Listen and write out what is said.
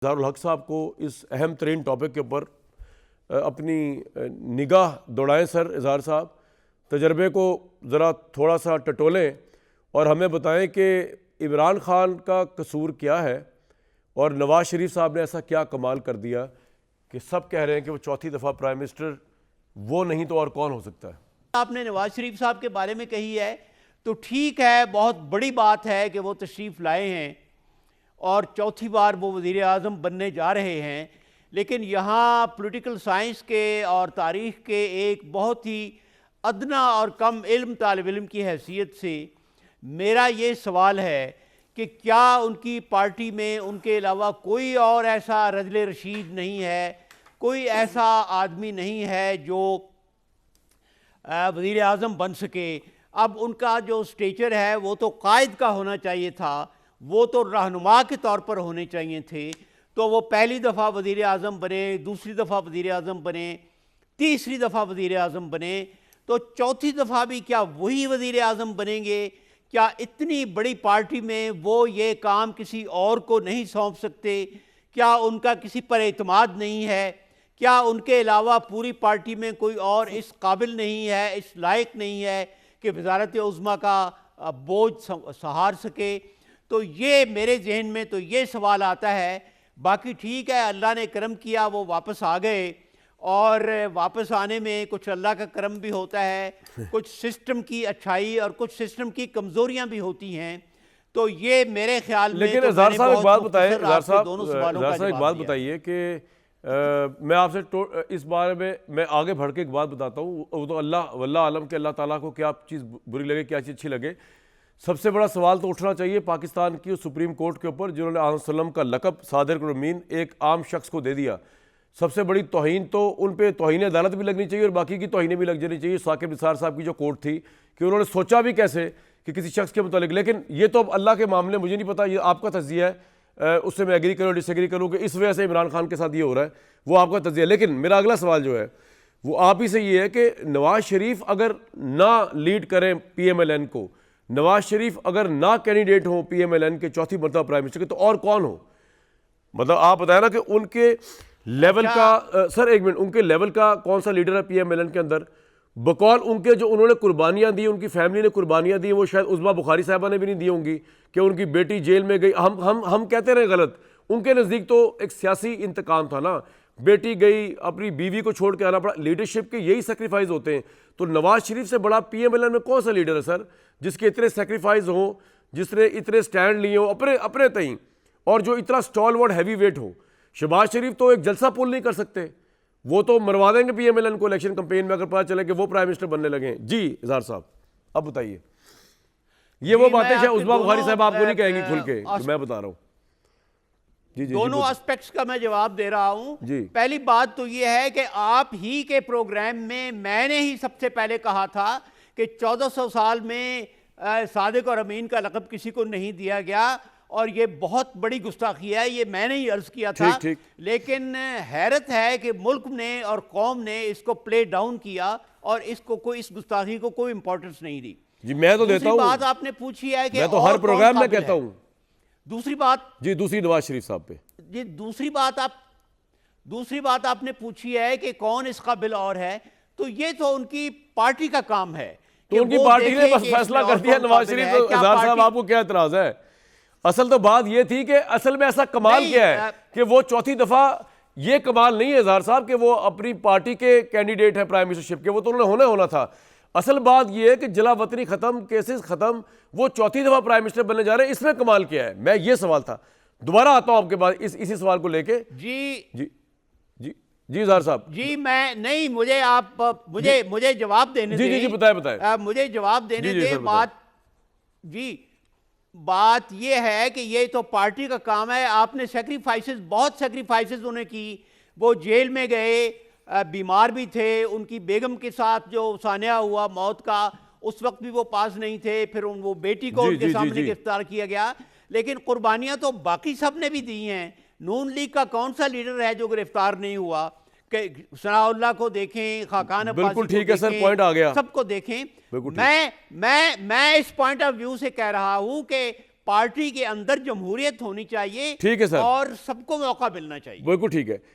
इज़हारुल हक साहब को इस अहम तरीन टॉपिक के ऊपर अपनी निगाह दौड़ाएं सर इज़हार साहब, तजर्बे को ज़रा थोड़ा सा टटोलें और हमें बताएं कि इमरान खान का कसूर क्या है और नवाज़ शरीफ साहब ने ऐसा क्या कमाल कर दिया कि सब कह रहे हैं कि वो चौथी दफ़ा प्राइम मिनिस्टर वो नहीं तो और कौन हो सकता है। आपने नवाज शरीफ साहब के बारे में कही है तो ठीक है, बहुत बड़ी बात है कि वो तशरीफ़ लाए हैं और चौथी बार वो वज़ीर आज़म बनने जा रहे हैं, लेकिन यहाँ पॉलिटिकल साइंस के और तारीख़ के एक बहुत ही अदना और कम इल्म तालिब इल्म की हैसियत से मेरा ये सवाल है कि क्या उनकी पार्टी में उनके अलावा कोई और ऐसा रजल रशीद नहीं है, कोई ऐसा आदमी नहीं है जो वज़ीर आज़म बन सके। अब उनका जो स्टेचर है वो तो कायद का होना चाहिए था, वो तो रहनुमा के तौर पर होने चाहिए थे। तो वो पहली दफ़ा वज़ीर आज़म बने, दूसरी दफ़ा वज़ीर आज़म बने, तीसरी दफ़ा वज़ीर आज़म बने, तो चौथी दफ़ा भी क्या वही वज़ीर आज़म बनेंगे? क्या इतनी बड़ी पार्टी में वो ये काम किसी और को नहीं सौंप सकते? क्या उनका किसी पर एतमाद नहीं है? क्या उनके अलावा पूरी पार्टी में कोई और इस काबिल नहीं है, इस लायक नहीं है कि वज़ारत उज़्मा का बोझ सहार सके? तो ये मेरे जहन में तो ये सवाल आता है। बाकी ठीक है, अल्लाह ने करम किया, वो वापस आ गए और वापस आने में कुछ अल्लाह का करम भी होता है, कुछ सिस्टम की अच्छाई और कुछ सिस्टम की कमज़ोरियाँ भी होती हैं। तो ये मेरे ख्याल में लेकिन इज़हार साहब एक बात बताइए, इज़हार साहब एक बात बताइए कि मैं आपसे इस बारे में मैं आगे बढ़ के एक बात बताता हूँ। वो तो अल्लाह वल्लाह आलम के अल्लाह ताला को क्या चीज़ बुरी लगे क्या चीज़ अच्छी लगे। सबसे बड़ा सवाल तो उठना चाहिए पाकिस्तान की सुप्रीम कोर्ट के ऊपर, जिन्होंने आज़म सल्लम का लक़ब सादिक़ुल अमीन एक आम शख्स को दे दिया। सबसे बड़ी तौहीन तो उन पे तौहीन अदालत भी लगनी चाहिए और बाकी की तौहीनें भी लग जानी चाहिए। साकिब निसार साहब की जो कोर्ट थी कि उन्होंने सोचा भी कैसे कि किसी शख्स के मुतालिक, लेकिन ये तो अब अल्लाह के मामले, मुझे नहीं पता, ये आपका तज्ज़िया है, उससे मैं एग्री करूँ डिसएग्री करूँ कि इस वजह से इमरान खान के साथ ये हो रहा है, वो आपका तज्ज़िया। लेकिन मेरा अगला सवाल जो है वो आप ही से ये है कि नवाज़ शरीफ अगर ना लीड करें PMLN को, नवाज शरीफ अगर ना कैंडिडेट हो PMLN के चौथी मरतबा प्राइम मिनिस्टर के, तो और कौन हो? मतलब आप बताया ना कि उनके लेवल का सर एक मिनट, उनके लेवल का कौन सा लीडर है PMLN के अंदर? बकौल उनके जो उन्होंने कुर्बानियां दी, उनकी फैमिली ने कुर्बानियां दी, वो शायद उज़्मा बुखारी साहबा ने भी नहीं दी होंगी कि उनकी बेटी जेल में गई। हम कहते रहे गलत, उनके नज़दीक तो एक सियासी इंतकाम था ना, बेटी गई, अपनी बीवी को छोड़ के आना पड़ा। लीडरशिप के यही सेक्रीफाइस होते हैं। तो नवाज शरीफ से बड़ा PMLN में कौन सा लीडर है सर जिसके इतने सेक्रीफाइस हों, जिसने इतने स्टैंड लिए हों अपने अपने तई, और जो इतना स्टॉलवर्ड हैवी वेट हो? शहबाज शरीफ तो एक जलसा पुल नहीं कर सकते, वो तो मरवा देंगे PMLN को इलेक्शन कैंपेन में अगर पता चले कि वो प्राइम मिनिस्टर बनने लगे। जी इज़हार साहब अब बताइए। ये वो बातें शायद उज़्मा बुखारी साहब आपको नहीं कहेंगी खुल के, मैं बता रहा हूँ। जी जी, दोनों एस्पेक्ट्स का मैं जवाब दे रहा हूं। पहली बात तो यह है कि आप ही के प्रोग्राम में मैंने ही सबसे पहले कहा था कि 1400 साल में सादिक और अमीन का लक़ब किसी को नहीं दिया गया और ये बहुत बड़ी गुस्ताखी है, ये मैंने ही अर्ज किया था। ठीक। लेकिन हैरत है कि मुल्क ने और कौम ने इसको प्ले डाउन किया और इसको कोई, इस गुस्ताखी को कोई इंपॉर्टेंस नहीं दी। जी मैं तो देता हूं। बात आपने पूछी है कि मैं तो हर प्रोग्राम में कहता हूं। दूसरी बात जी, दूसरी नवाज शरीफ साहब पे जी, दूसरी बात आपने पूछी है कि कौन इस काबिल और है, तो ये तो उनकी पार्टी का काम है। तो उनकी पार्टी ने बस फैसला कर दिया नवाज शरीफ। तो इज़हार साहब आपको क्या एतराज है? असल तो बात ये थी कि असल में ऐसा कमाल क्या है कि वो चौथी दफा, ये कमाल नहीं है इज़हार साहब कि वो अपनी पार्टी के कैंडिडेट है प्राइम मिनिस्टरशिप के, वो तो उन्होंने होना था। असल बात ये है कि जला वतनी खत्म, केसेस खत्म, वो चौथी दफा प्राइम मिनिस्टर बनने जा रहे हैं। इसमें कमाल क्या है? मैं ये सवाल था, दोबारा आता हूं आपके पास इसी सवाल को लेके। जी इज़हार साहब जी, मैं नहीं, मुझे जवाब देने जी जी बताए मुझे जवाब देने दे। बात ये है कि ये तो पार्टी का काम है। आपने बहुत सेक्रीफाइसेस उन्हें की, वो जेल में गए, बीमार भी थे, उनकी बेगम के साथ जो सानिया हुआ मौत का, उस वक्त भी वो पास नहीं थे, फिर वो बेटी को उनके सामने गिरफ्तार किया गया। लेकिन कुर्बानियां तो बाकी सब ने भी दी हैं। नून लीग का कौन सा लीडर है जो गिरफ्तार नहीं हुआ? सनाउल्लाह को देखें, खाकान अब्बासी, बिल्कुल ठीक है सर, पॉइंट आ गया, सबको देखें। मैं इस पॉइंट ऑफ व्यू से कह रहा हूं कि पार्टी के अंदर जमहूरियत होनी चाहिए, ठीक है सर, और सबको मौका मिलना चाहिए। बिल्कुल ठीक है।